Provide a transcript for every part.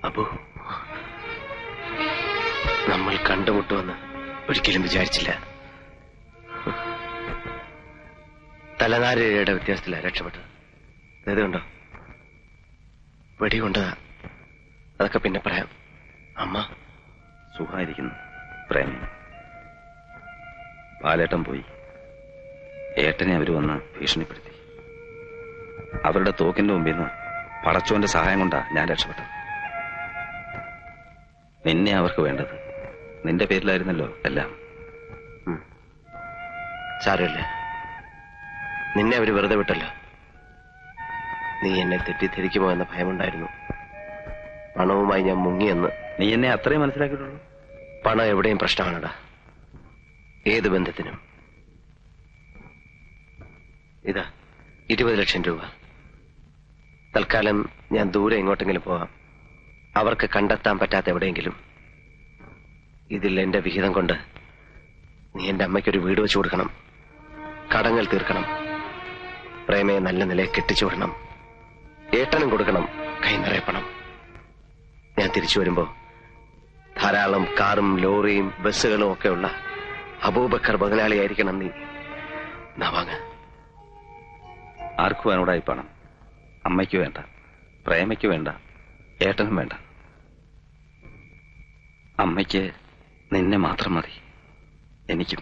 അപ്പോ നമ്മൾ കണ്ടുമുട്ടുമെന്ന് ഒരിക്കലും വിചാരിച്ചില്ല. തലനാരിഴയുടെ വ്യത്യാസത്തിലാണ് രക്ഷപ്പെട്ടത്. ഇതുണ്ടോ, വെടികൊണ്ടതാ. അതൊക്കെ പിന്നെ പറയാം. അമ്മ സുഖമായിരിക്കുന്നു. പ്രേം, ബാലേട്ടൻ പോയി. ഏട്ടനെ അവര് വന്ന് ഭീഷണിപ്പെടുത്തി. അവരുടെ തോക്കിന്റെ മുമ്പിൽ നിന്ന് പടച്ചോന്റെ സഹായം കൊണ്ടാ ഞാൻ രക്ഷപ്പെട്ടത്. നിന്നെ അവർക്ക് വേണ്ടത്. നിന്റെ പേരിലായിരുന്നല്ലോ എല്ലാം. സാരമില്ല, നിന്നെ അവര് വെറുതെ വിട്ടല്ലോ. നീ എന്നെ തെറ്റിദ്ധരിക്കുമോ എന്ന ഭയമുണ്ടായിരുന്നു. പണവുമായി ഞാൻ മുങ്ങിയെന്ന്. നീ എന്നെ അത്രയും മനസ്സിലാക്കിയിട്ടുള്ളൂ. പണം എവിടെയും പ്രശ്നമാണടാ, ഏത് ബന്ധത്തിനും. ഇതാ 20 ലക്ഷം രൂപ. തൽക്കാലം ഞാൻ ദൂരെ എങ്ങോട്ടെങ്കിലും പോകാം, അവർക്ക് കണ്ടെത്താൻ പറ്റാത്ത എവിടെയെങ്കിലും. ഇതിൽ എന്റെ വിഹിതം കൊണ്ട് നീ എന്റെ അമ്മയ്ക്കൊരു വീട് വെച്ചു കൊടുക്കണം, കടങ്ങൾ തീർക്കണം, പ്രേമയെ നല്ല നിലയെ കെട്ടിച്ചു വിടണം, ഏട്ടനും കൊടുക്കണം കൈ നിറയെ പണം. ഞാൻ തിരിച്ചു വരുമ്പോ ധാരാളം കാറും ലോറിയും ബസ്സുകളും ഒക്കെയുള്ള അബൂബക്കർ മുതലാളിയായിരിക്കണം നീ. വാങ്ങ. ആർക്കും വേണോടായി പണം? അമ്മയ്ക്ക് വേണ്ട, പ്രേമയ്ക്ക് വേണ്ട, ഏട്ടനും വേണ്ട. അമ്മയ്ക്ക് നിന്നെ മാത്രം മതി. എനിക്കും.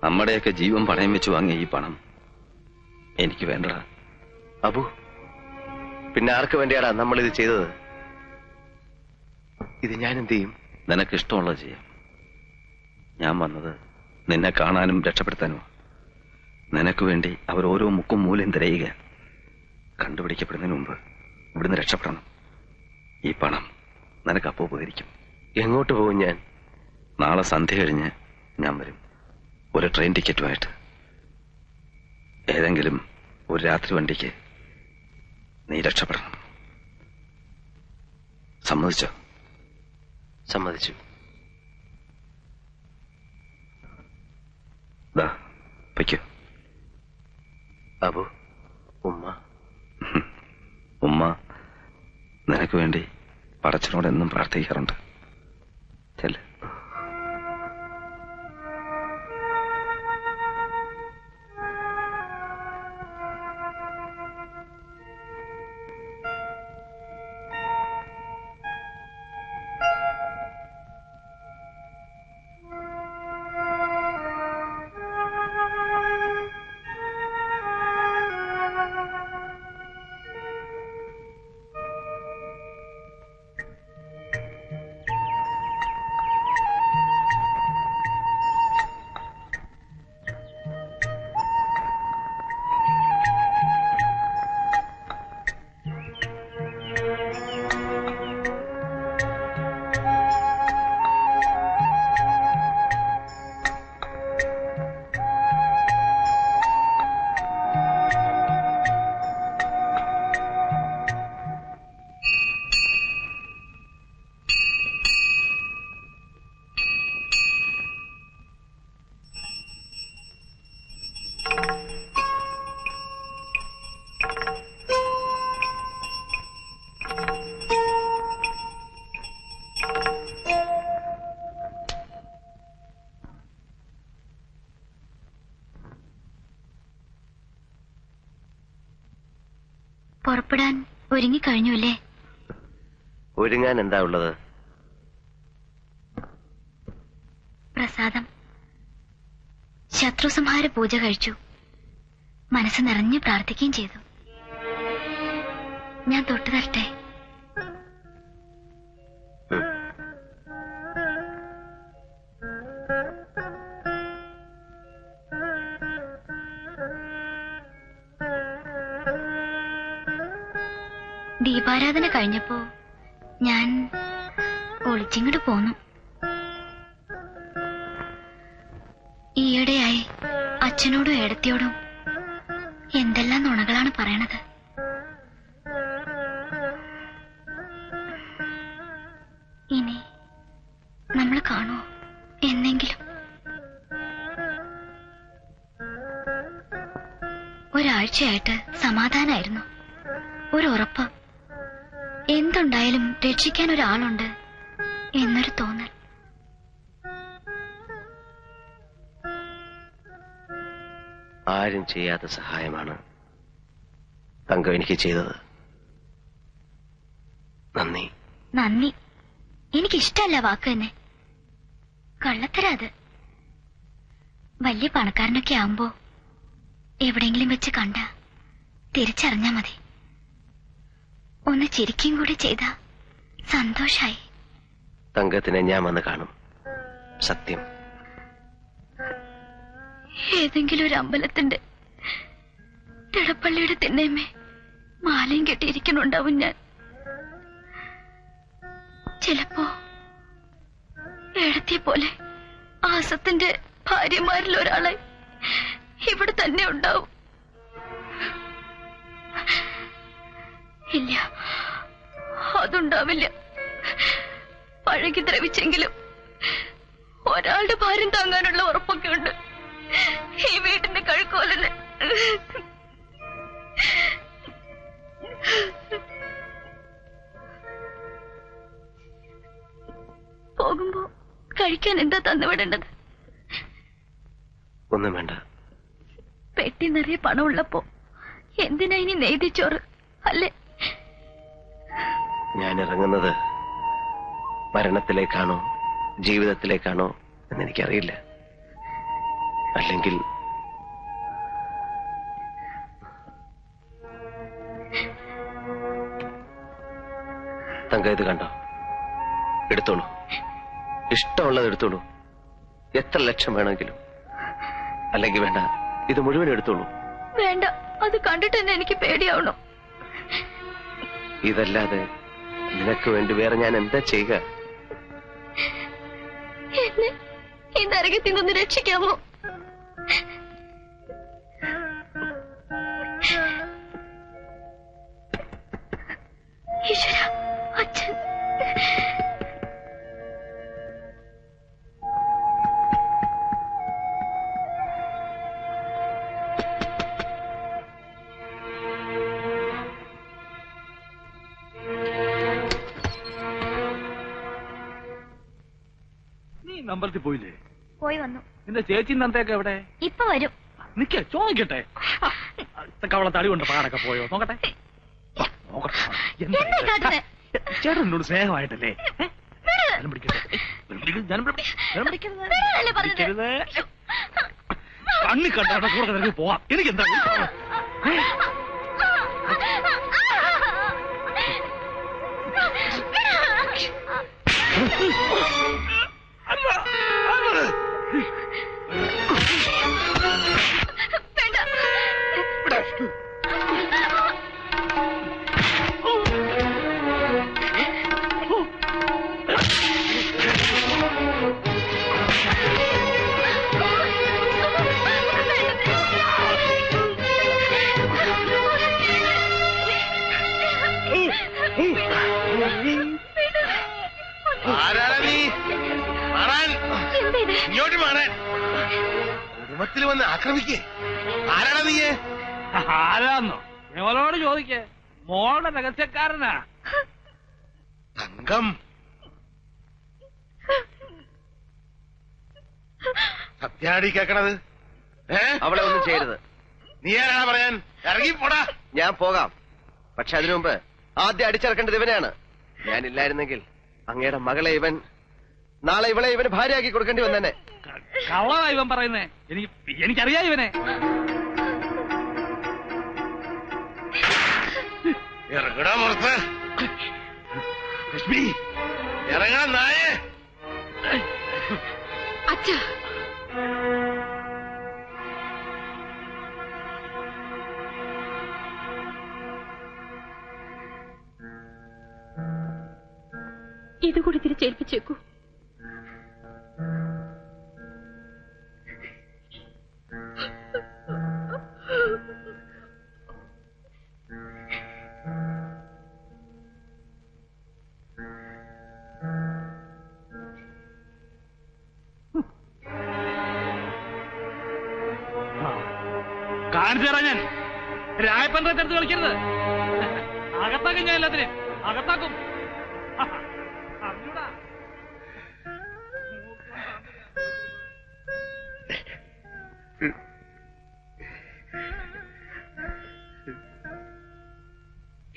നമ്മുടെയൊക്കെ ജീവൻ പണയം വെച്ച് വാങ്ങിയ ഈ പണം എനിക്ക് വേണ്ടടാ. അബു, പിന്നെ ആർക്ക് വേണ്ടിയാടാ നമ്മളിത് ചെയ്തത്? ഇത് ഞാൻ എന്ത് ചെയ്യും? നിനക്കിഷ്ടമുള്ളത് ചെയ്യാം. ഞാൻ വന്നത് നിന്നെ കാണാനും രക്ഷപ്പെടുത്താനും. നിനക്ക് വേണ്ടി അവർ ഓരോ മുക്കും മൂലയും തിരയുക. കണ്ടുപിടിക്കപ്പെടുന്നതിന് മുമ്പ് ഇവിടുന്ന് രക്ഷപ്പെടണം. ഈ പണം നിനക്കപ്പോ ഉപകരിക്കും. എങ്ങോട്ട് പോകും ഞാൻ? നാളെ സന്ധ്യ കഴിഞ്ഞ് ഞാൻ വരും, ഒരു ട്രെയിൻ ടിക്കറ്റുമായിട്ട്. ഏതെങ്കിലും ഒരു രാത്രി വണ്ടിക്ക് നീ രക്ഷപ്പെടണം. സമ്മതിച്ചോ? സമ്മതിച്ചു. ദാ വയ്ക്കോ. അബു, ഉമ്മ. ഉമ്മ നിനക്ക് വേണ്ടി പടച്ചനോട് എന്നും പ്രാർത്ഥിക്കാറുണ്ട്. ചെല്ല്. പുറപ്പെടാൻ ഒരുങ്ങിക്കഴിഞ്ഞു അല്ലേ? ഒരുങ്ങാൻ എന്താ ഉള്ളത്? പ്രസാദം. ശത്രുസംഹാര പൂജ കഴിച്ചു. മനസ്സ് നിറഞ്ഞു പ്രാർത്ഥിക്കുകയും ചെയ്തു. ഞാൻ തൊട്ടു തരട്ടെ? ദീപാരാധന കഴിഞ്ഞപ്പോ ഞാൻ ഒളിച്ചിങ്ങോട്ട് പോന്നു. ഈയിടെയായി അച്ഛനോടും ഏടത്തിയോടും എന്തെല്ലാം നുണകളാണ് പറയണത്. ഇനി നമ്മൾ കാണുമോ എന്നെങ്കിലും? ഒരാഴ്ചയായിട്ട് സമാധാനായിരുന്നു. ഒരു ഉറപ്പ്, എന്തുണ്ടായാലും രക്ഷിക്കാൻ ഒരാളുണ്ട് എന്നൊരു തോന്നൽ. ആരും ചെയ്യാത്ത സഹായമാണ് തങ്കം എനിക്ക് ചെയ്തത്. നന്ദി. നന്ദി എനിക്കിഷ്ടല്ല വാക്ക് തന്നെ. കള്ളത്തരാ അത്. വലിയ പണക്കാരനൊക്കെ ആവുമ്പോ എവിടെയെങ്കിലും വെച്ച് കണ്ട തിരിച്ചറിഞ്ഞാ മതി. ഒന്ന് ചിരിക്കും കൂടി ചെയ്ത സന്തോഷായി. തങ്കത്തിനെ ഞാൻ വന്ന് കാണും. സത്യം. ഏതെങ്കിലും ഒരു അമ്പലത്തിന്റെ തിടപ്പള്ളിയുടെ തിണ്ണേമേ മാലയും കെട്ടിയിരിക്കണുണ്ടാവും ഞാൻ. ചിലപ്പോ ഏടത്തിയെ പോലെ ആസത്തിന്റെ ഭാര്യമാരിൽ ഒരാളെ ഇവിടെ തന്നെ ഉണ്ടാവും. ഇല്ല, അതുണ്ടാവില്ല. പഴകി ദ്രവിച്ചെങ്കിലും ഒരാളുടെ ഭാരം താങ്ങാനുള്ള ഉറപ്പൊക്കെ ഉണ്ട് ഈ വീട്ടിന്റെ കഴുക്കോലിന്. പോകുമ്പോ കഴിക്കാൻ എന്താ തന്നുവിടേണ്ടത്? ഒന്നും വേണ്ട. പെട്ടി നിറയെ പണമുള്ളപ്പോ എന്തിനാ ഇനി നെയ്തിച്ചോറ് അല്ലേ? ഞാൻ ഇറങ്ങുന്നത് മരണത്തിലേക്കാണോ ജീവിതത്തിലേക്കാണോ എന്നെനിക്കറിയില്ല. അല്ലെങ്കിൽ തങ്ക ഇത് കണ്ടോ? എടുത്തോളൂ. ഇഷ്ടമുള്ളത് എടുത്തോളൂ. എത്ര ലക്ഷം വേണമെങ്കിലും. അല്ലെങ്കിൽ വേണ്ട, ഇത് മുഴുവൻ എടുത്തോളൂ. വേണ്ട, അത് കണ്ടിട്ട് തന്നെ എനിക്ക് പേടിയാവണം. ഇതല്ലാതെ നിനക്ക് വേണ്ടി വേറെ ഞാൻ എന്താ ചെയ്യുക? എന്നെ ഈ നരകത്തിൽ നിന്ന് രക്ഷിക്കാമോ? ഈശ്വര, അച്ഛൻ. അമ്പലത്തിൽ പോയില്ലേ? പോയി വന്നു. നിന്റെ ചേച്ചി നന്ദയൊക്കെ എവിടെ? ഇപ്പൊ വരും. നിക്ക, ചോദിക്കട്ടെ. കവള തടി കൊണ്ട് പാടൊക്കെ പോയോ? നോക്കട്ടെ. ചേട്ടൻ എന്നോട് സ്നേഹമായിട്ടല്ലേ? കണ്ണി കണ്ടാ കൂടെ നിനക്ക് പോവാം. എനിക്കെന്താ? ഇങ്ങോട്ട് മാറാൻ കുടുംബത്തിൽ വന്ന് ആക്രമിക്കേ. ആരാടാ നീ? ആരാന്നോ? ഞങ്ങളോട് ചോദിക്കേ. മോളുടെ രഹസ്യക്കാരനാ തങ്കം. സത്യാടി കേക്കണത്? അവളെ ഒന്നും ചെയ്യരുത്. നീ ആരാടാ പറയാൻ? ഇറങ്ങി പോടാ. ഞാൻ പോകാം, പക്ഷെ അതിനു മുമ്പ് ആദ്യം അടിച്ചിറക്കേണ്ടത് ഇവനെയാണ്. ഞാനില്ലായിരുന്നെങ്കിൽ അങ്ങയുടെ മകളെ ഇവൻ നാളെ ഇവളെ ഇവന് ഭാര്യയാക്കി കൊടുക്കേണ്ടി വന്നെ. കള്ളതാ ഇവൻ പറയുന്നേ. എനിക്കറിയാം ഇവനെ. ഇറങ്ങടാ മുറത്ത്. ലക്ഷ്മി ഇറങ്ങാൻ നായേ. അച്ഛാ, ഇതുകൂടി തിരിച്ചേൽപ്പിച്ചേക്കൂ. കാണിച്ചു തരാം ഞാൻ. രായപ്പൻ്റെ അടുത്ത് കളിക്കരുത്. അകത്താക്കും ഞാൻ എല്ലാത്തിനും. അകത്താക്കും. അറിഞ്ഞൂടാ.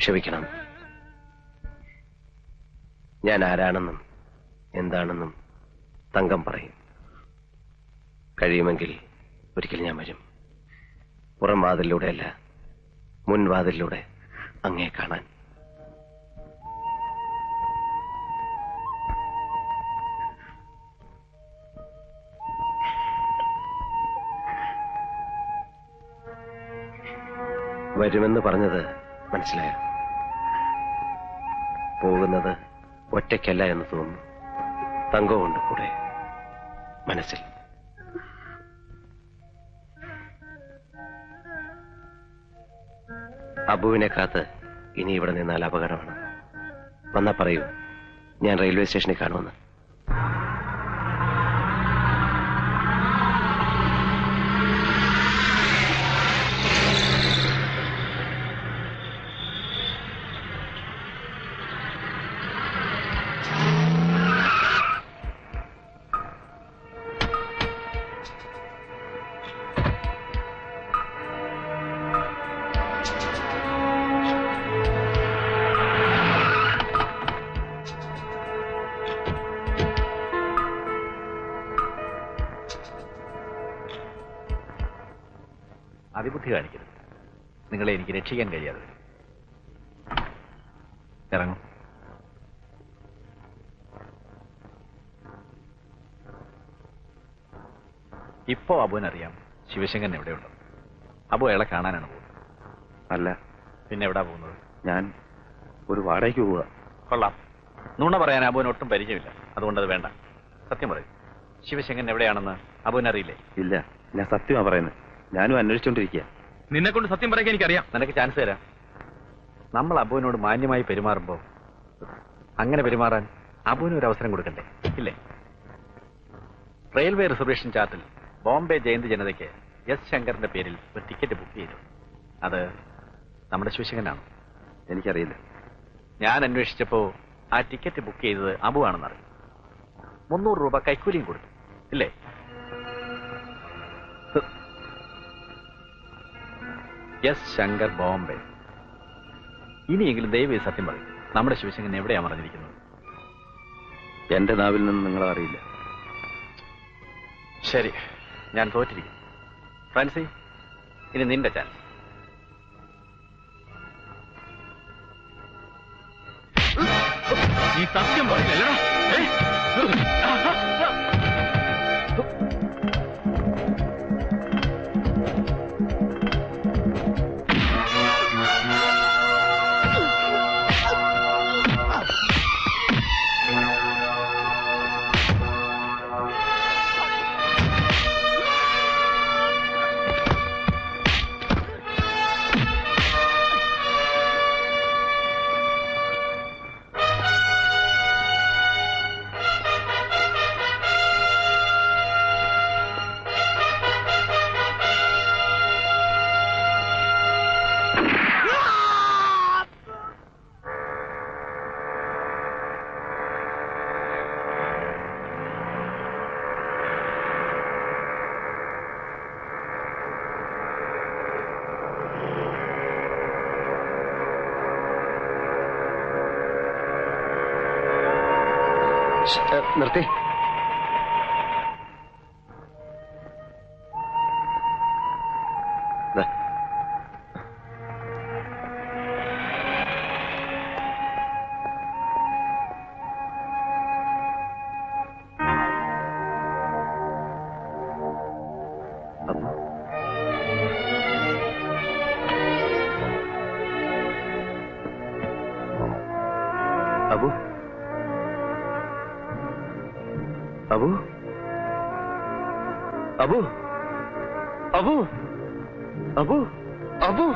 ക്ഷമിക്കണം. ഞാൻ ആരാണെന്നും എന്താണെന്നും തങ്കം പറയും. കഴിയുമെങ്കിൽ ഒരിക്കൽ ഞാൻ വരും. പുറം വാതിലൂടെയല്ല, മുൻവാതിലൂടെ അങ്ങേ കാണാൻ. വരുമെന്ന് പറഞ്ഞത് മനസ്സിലായോ? പോകുന്നത് ഒറ്റയ്ക്കല്ല എന്ന് തോന്നുന്നു. തങ്കവുമുണ്ട് കൂടെ മനസ്സിൽ. അബുവിനെ കാത്ത് ഇനി ഇവിടെ നിന്നാൽ അപകടമാണ്. വന്നാ പറയൂ, ഞാൻ റെയിൽവേ സ്റ്റേഷനിൽ കാണുമെന്ന്. അതിബുദ്ധി കാണിക്കരുത്. നിങ്ങളെ എനിക്ക് രക്ഷിക്കാൻ കഴിയാതെ. ഇറങ്ങും. ഇപ്പോ അബുവിനറിയാം ശിവശങ്കരൻ എവിടെയുണ്ട്. അബു അയാളെ കാണാനാണ് പോകുന്നത്. അല്ല, പിന്നെ എവിടാ പോകുന്നത്? ഞാൻ ഒരു വാടകയ്ക്ക് പോവുക. കൊള്ളാം. നുണ പറയാൻ അബുവിന് ഒട്ടും പരിചയമില്ല. അതുകൊണ്ടത് വേണ്ട. സത്യം പറയും. ശിവശങ്കരൻ എവിടെയാണെന്ന് അബുവിനറിയില്ലേ? ഇല്ല, ഞാൻ സത്യമാ പറയുന്നത്. ഞാനും അന്വേഷിച്ചോണ്ടിരിക്കുക. നിന്നെ കൊണ്ട് സത്യം പറയാൻ എനിക്കറിയാം. നിനക്ക് ചാൻസ് തരാം. നമ്മൾ അബുവിനോട് മാന്യമായി പെരുമാറുമ്പോൾ അങ്ങനെ പെരുമാറാൻ അബുവിന് ഒരു അവസരം കൊടുക്കണ്ടേ? ഇല്ലേ? റെയിൽവേ റിസർവേഷൻ ചാർട്ടിൽ ബോംബെ ജയന്തി ജനതയ്ക്ക് എസ് ശങ്കറിന്റെ പേരിൽ ഒരു ടിക്കറ്റ് ബുക്ക് ചെയ്തു. അത് നമ്മുടെ ശിവശങ്കരനാണ്. എനിക്കറിയില്ല. ഞാൻ അന്വേഷിച്ചപ്പോ ആ ടിക്കറ്റ് ബുക്ക് ചെയ്തത് അബു ആണെന്നറിയും. 300 രൂപ കൈക്കൂലിയും കൊടുത്തു. ഇല്ലേ? എസ് ശങ്കർ, ബോംബെ. ഇനിയെങ്കിലും ദയവായി സത്യം പറയും. നമ്മുടെ ശിവശങ്കരൻ എവിടെയാ മറഞ്ഞിരിക്കുന്നത്? എന്റെ നാവിൽ നിന്ന് നിങ്ങളെ അറിയില്ല. ശരി, ഞാൻ തോറ്റിരിക്കും. ഫ്രാൻസി, ഇനി നിന്റെ ചാൻസ്. നീ സത്യം പറയില്ലല്ലോ. നിർത്തി. ദാ. അബു അബു അബു അബു അബു അബു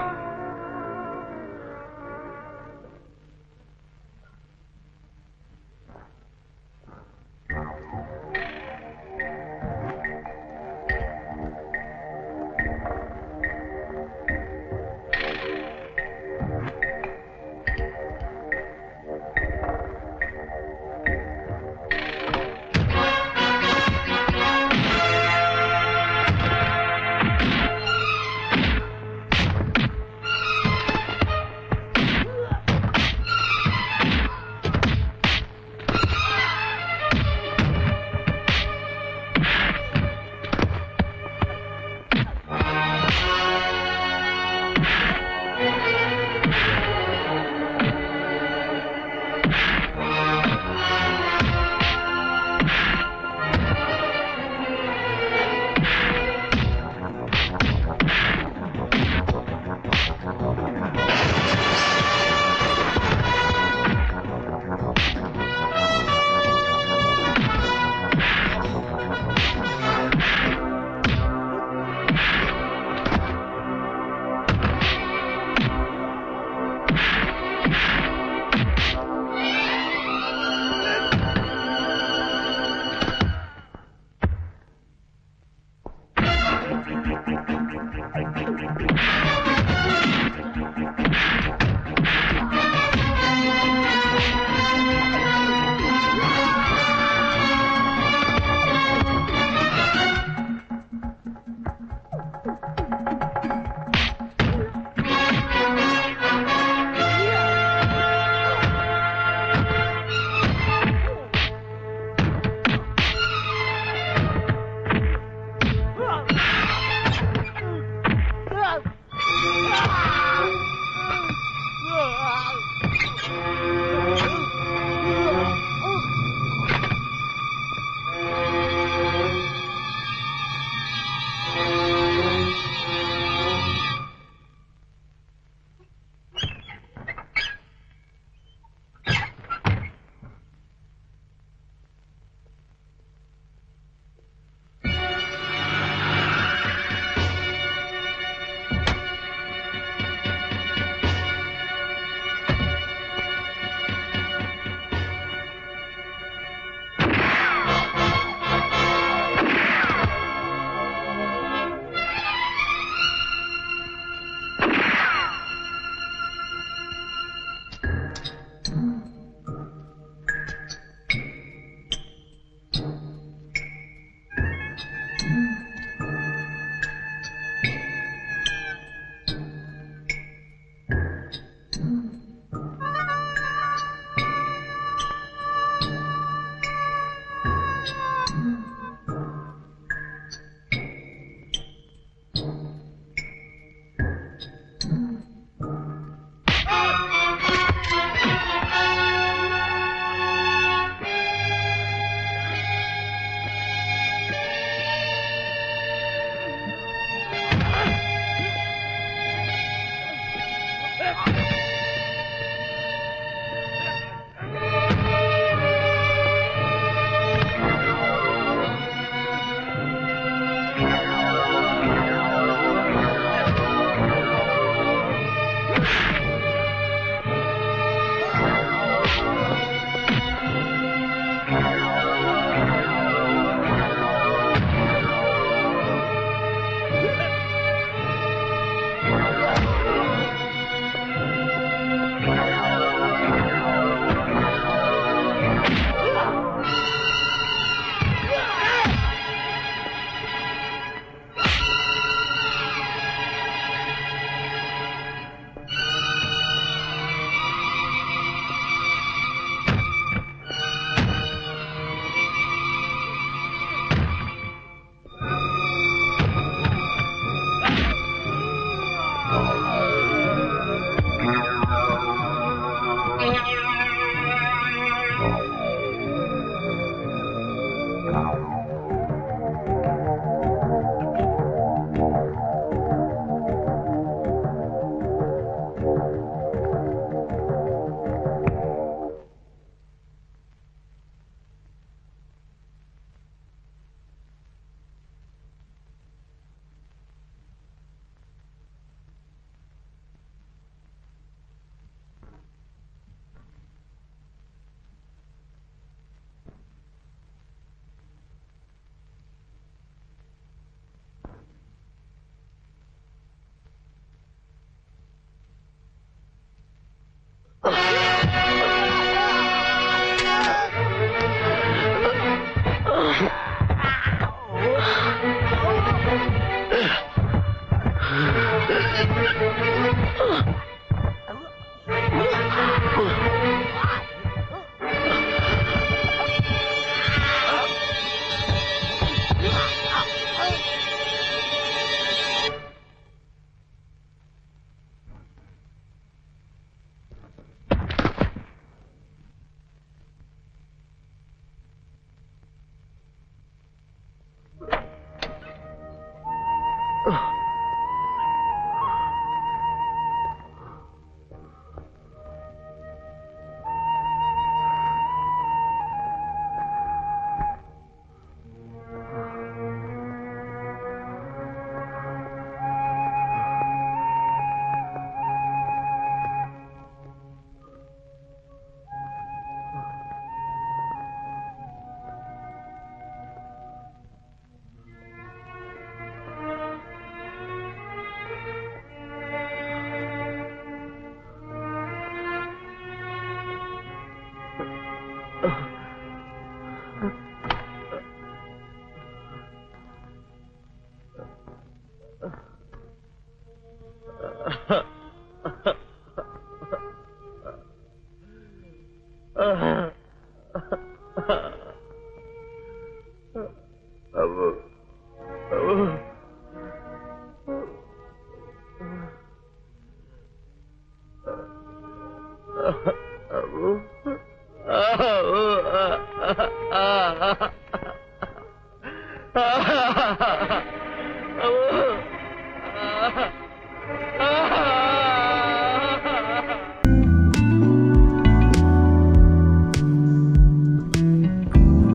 അബു